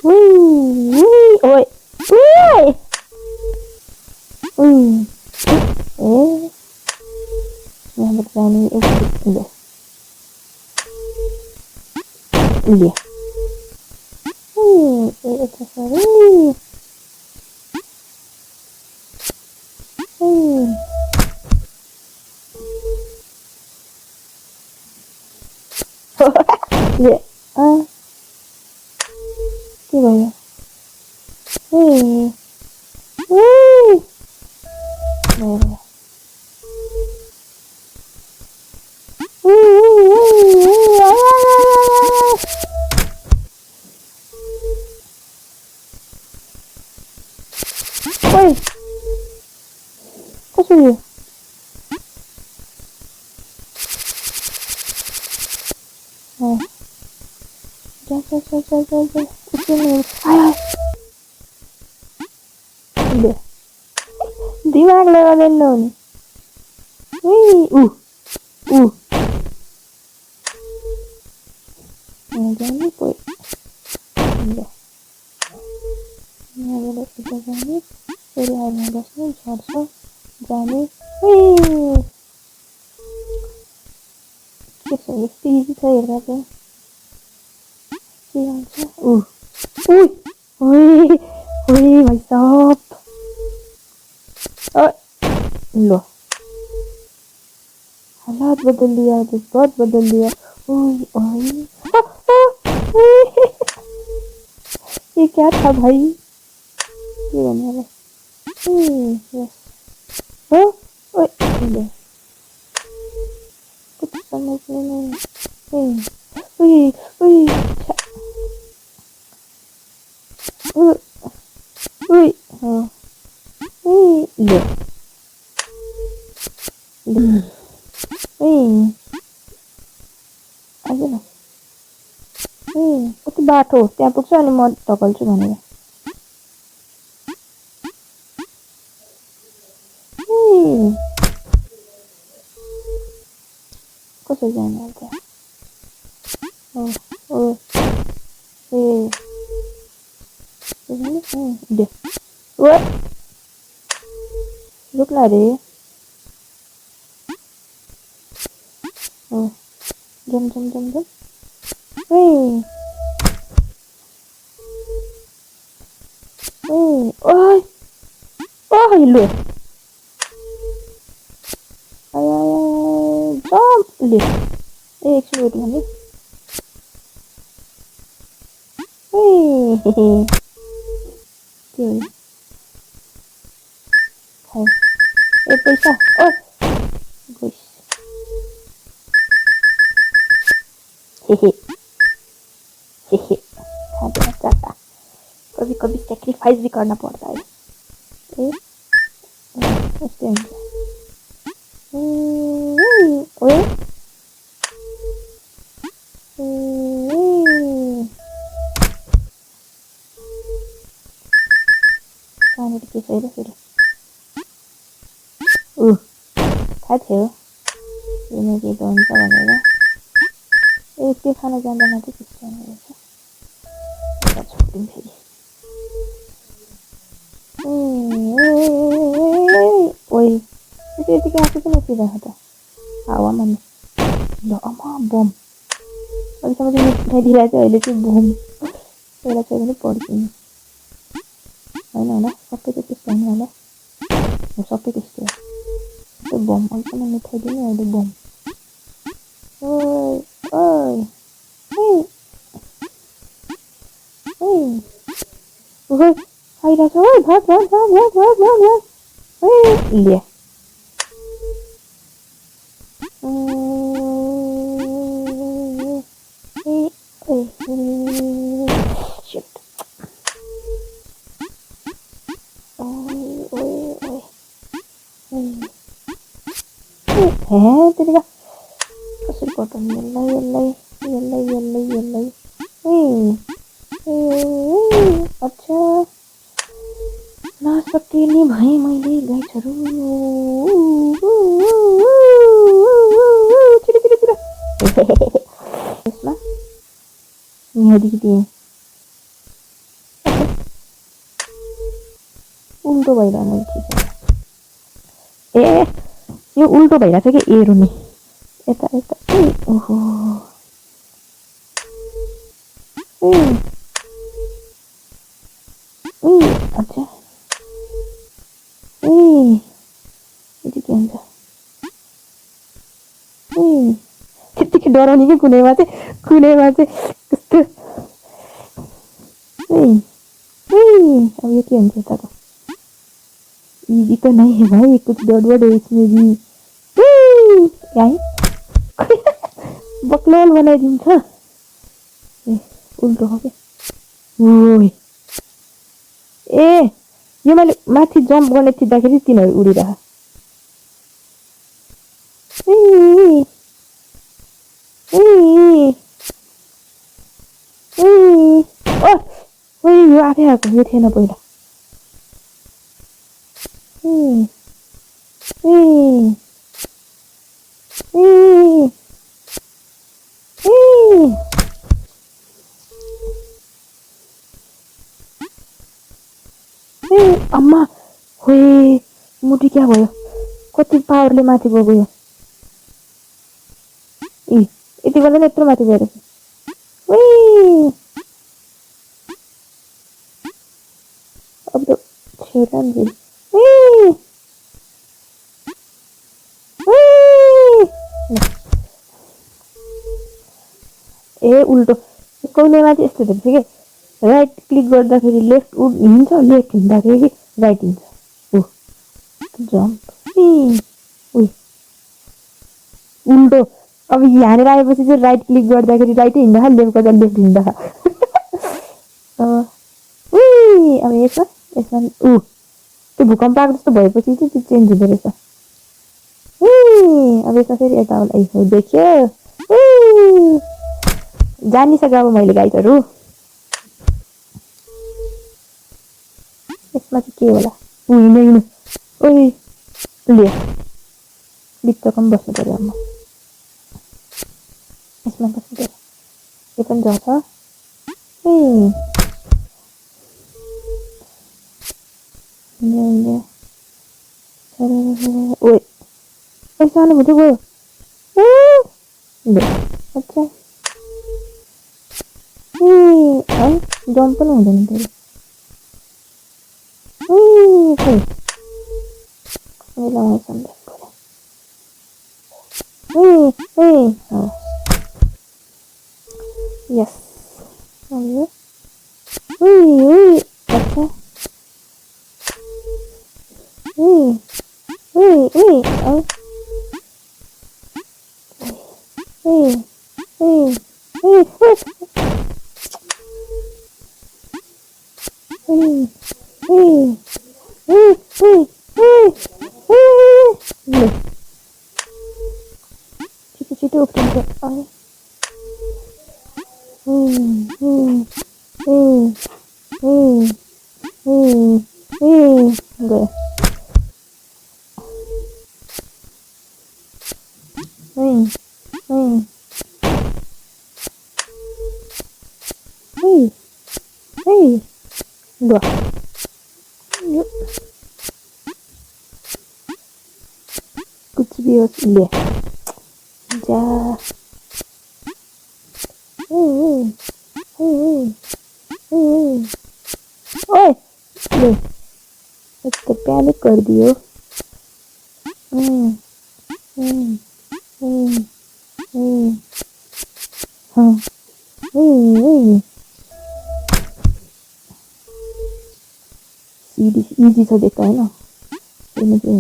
Ui, ui, ôi, ui, ui, yang berani itu dia, itu sorry, dia, gimana? Wih, wih, merah. Woi, kok sih? Oh, jah. Sini, ayo. Udah, di mana lewatin nih? Wih, jangan lupa. Udah, ini ada 3 menit. Dari hari 15 nih, harusnya jadi. Wih, kita easy cair kan? Siapa? Wih, mantap. Oh, loh. हालात बदल दिया, जज्बात बदल दिया. ओए ये क्या था भाई? ये बना रहा. यस. ओए कुछ समझ में नहीं. हाँ. ले. aja lah. Kति बाटो त्यहाँ पुग्छ अनि म ढकल्छु भनेर. कसरी जाने अब त्यहाँ? दे. रुक्ला रे. जम. Lu. Ay, jump. Lu. Explode lagi. Kiri. Hai. पैसा. Guys. हेहे. खाते जाता. कभी सैक्रिफाइस भी करना पड़ता है. थाहा थियो यो के हुन्छ भनेर. त्यो खाना जाँदा मात्रै त्यस्तो हुने रहेछ. छोडिदिउँ फेरि. त्यतिकै आफै पनि उठिरहेको त हावामा नि. ल अमा बम अहिलेसम्म चाहिँ उठाइदिइरहेको छ. अहिले चाहिँ बम एउटा चाहिँ पनि पड्किनु होइन. सबै त त्यस्तो होइन होला. सबै त्यस्तै हो. सबै बम अहिलेसम्म उठाइदिने. अहिले बम. आइरहेछ. भाग. ले. त्यतिका कसरी कटाउनु? यसलाई. अच्छा नसकिने भए मैले गाइसहरू. यसमा यहाँदेखि दिएँ. उल्टो भइरहनु ठिक ए यो उल्टो भइरहेछ कि एरो नि यता यता ओहो अच्छा यति के हुन्छ त्यतिकै डराउने कि कुनैमा चाहिँ कस्तो अब ये क्या है ताको इजी तो नहीं है भाई कुछ गड़बड़ है इसमें भी यही बकलोल बनाइदिन्छ ए उल्टो हो के ओइ ए यो मैले माथि जम्प गर्ने थिच्दाखेरि तिनीहरू उडिरह ओइ यो आफै आएको यो थिएन पहिला अम्मा होए मुठी क्या भयो कति पावरले माथि गयो यो यति बेला यत्रो माथि गएर अब तो छेलन जी ए उल्टो कहिलेमा चाहिँ यस्तो हुन्छ कि राइट क्लिक गर्दाखेरि लेफ्ट हिँड्छ लेफ्ट हिँड्दाखेरि राइट हिँड्छ ओ जम्प उही उल्टो अब यहाँनिर आएपछि चाहिँ राइट क्लिक गर्दाखेरि राइटै हिँड्दा लेफ्ट गर्दा लेफ्ट हिँड्दा अब यसमा त्यो भूकम्प आएको जस्तो भएपछि चाहिँ त्यो चेन्ज हुँदो रहेछ अब यसमा फेरि यता देखियो जानिसक्यो अब मैले गाइडहरू यसमा चाहिँ के होला हिँड्नु ओइ ले भित्रको पनि बस्नु पर्यो म यसमा बस्नु पर्यो यो पनि झर्छ ओइ सानो भुटो गयो अच्छा है जम्प पनि हुँदैन फेरि यस अच्छा छिटो उफ्रिन्छ गयो कुछ भी हो ले जा ओए ले तो पैनिक कर दियो हाँ इजी सा देखता है ना ये मुझे